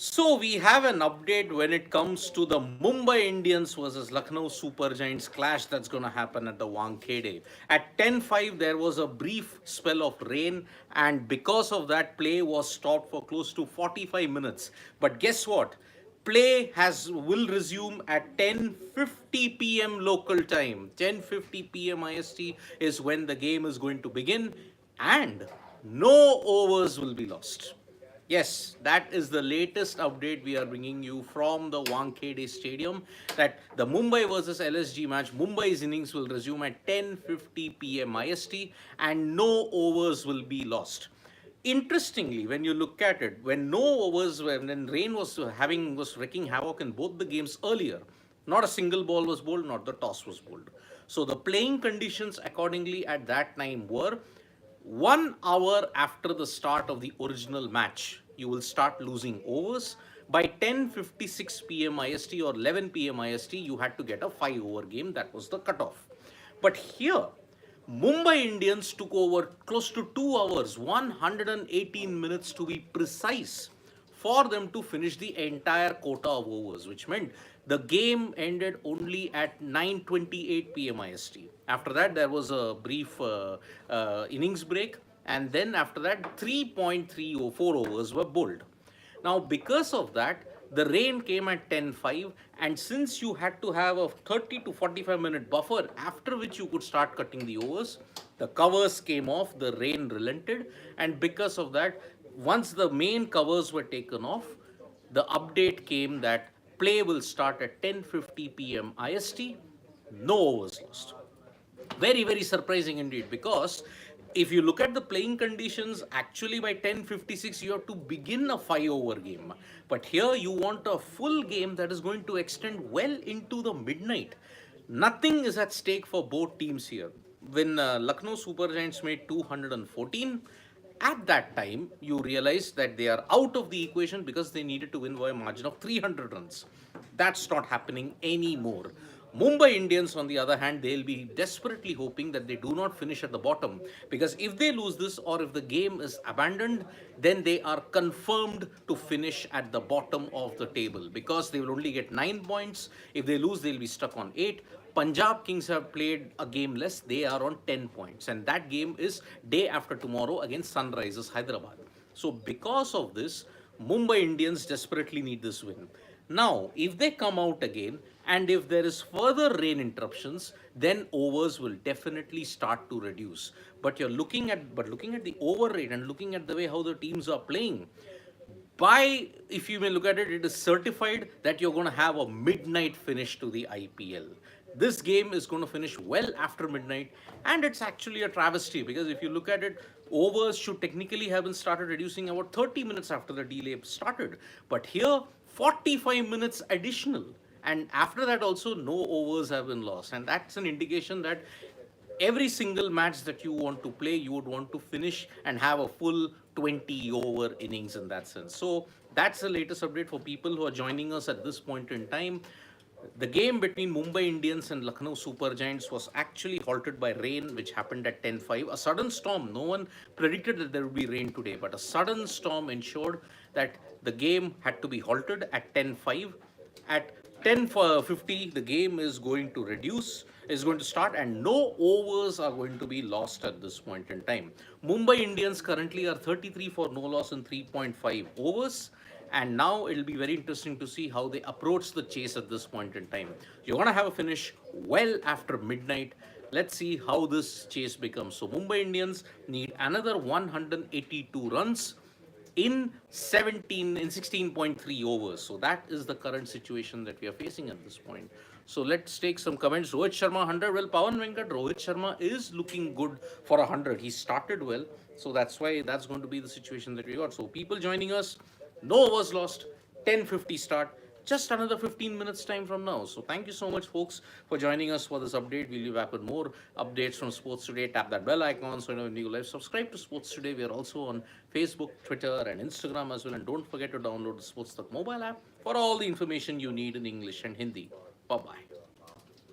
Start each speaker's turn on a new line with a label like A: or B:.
A: So we have an update when it comes to the Mumbai Indians versus Lucknow Super Giants clash that's going to happen at the Wankhede. At 10:05 there was a brief spell of rain, and because of that play was stopped for close to 45 minutes. But guess what? Play has will resume at 10:50 p.m. local time. 10:50 p.m. IST is when the game is going to begin, and no overs will be lost. Yes, that is the latest update we are bringing you from the Wankhede Stadium, that the Mumbai versus LSG match, Mumbai's innings will resume at 10:50 p.m. IST and no overs will be lost. Interestingly, when you look at it, when no overs, when rain was wreaking havoc in both the games earlier, not a single ball was bowled, not the toss was bowled. So the playing conditions accordingly at that time were 1 hour after the start of the original match, you will start losing overs. By 10:56 p.m. IST or 11 p.m. IST, you had to get a 5 over game. That was the cutoff. But here, Mumbai Indians took over close to 2 hours, 118 minutes to be precise, for them to finish the entire quota of overs, which meant the game ended only at 9:28 p.m. IST. After that, there was a brief innings break, and then after that, 3.304 overs were bowled. Now, because of that, the rain came at 10:05, and since you had to have a 30 to 45-minute buffer after which you could start cutting the overs, the covers came off, the rain relented, and because of that, once the main covers were taken off, the update came that play will start at 10:50 p.m. IST, no overs lost. Very, very surprising indeed, because if you look at the playing conditions, actually by 10:56 you have to begin a 5 over game. But here you want a full game that is going to extend well into the midnight. Nothing is at stake for both teams here. When Lucknow Super Giants made 214, at that time you realize that they are out of the equation because they needed to win by a margin of 300 runs. That's not happening anymore. Mumbai Indians, on the other hand, they'll be desperately hoping that they do not finish at the bottom, because if they lose this or if the game is abandoned, then they are confirmed to finish at the bottom of the table, because they will only get 9 points. If they lose, they'll be stuck on 8. Punjab Kings have played a game less, they are on 10 points, and that game is day after tomorrow against Sunrisers Hyderabad. So, because of this, Mumbai Indians desperately need this win. Now, if they come out again and if there is further rain interruptions, then overs will definitely start to reduce. But looking at the over rate and looking at the way how the teams are playing, by, if you may look at it, it is certified that you're going to have a midnight finish to the IPL. This game is going to finish well after midnight, and it's actually a travesty, because if you look at it, overs should technically have been started reducing about 30 minutes after the delay started. But here, 45 minutes additional, and after that also no overs have been lost, and that's an indication that every single match that you want to play, you would want to finish and have a full 20 over innings in that sense. So that's the latest update for people who are joining us at this point in time. The game between Mumbai Indians and Lucknow Super Giants was actually halted by rain, which happened at 10:05. A sudden storm, no one predicted that there would be rain today, but a sudden storm ensured that the game had to be halted at 10:05. At 10:50, the game is going to start, and no overs are going to be lost at this point in time. Mumbai Indians currently are 33 for no loss in 3.5 overs. And now it'll be very interesting to see how they approach the chase at this point in time. You're going to have a finish well after midnight. Let's see how this chase becomes. So Mumbai Indians need another 182 runs in 16.3 overs. So that is the current situation that we are facing at this point. So let's take some comments. Rohit Sharma 100. Well, Pawan Venkat, Rohit Sharma is looking good for 100. He started well. So that's why that's going to be the situation that we got. So people joining us, no overs lost, 10:50 start, just another 15 minutes time from now. So thank you so much, folks, for joining us for this update. We'll be back with more updates from Sports Today. Tap that bell icon so you know when we go live. Subscribe to Sports Today. We are also on Facebook, Twitter, and Instagram as well. And don't forget to download the SportsTalk mobile app for all the information you need in English and Hindi. Bye-bye.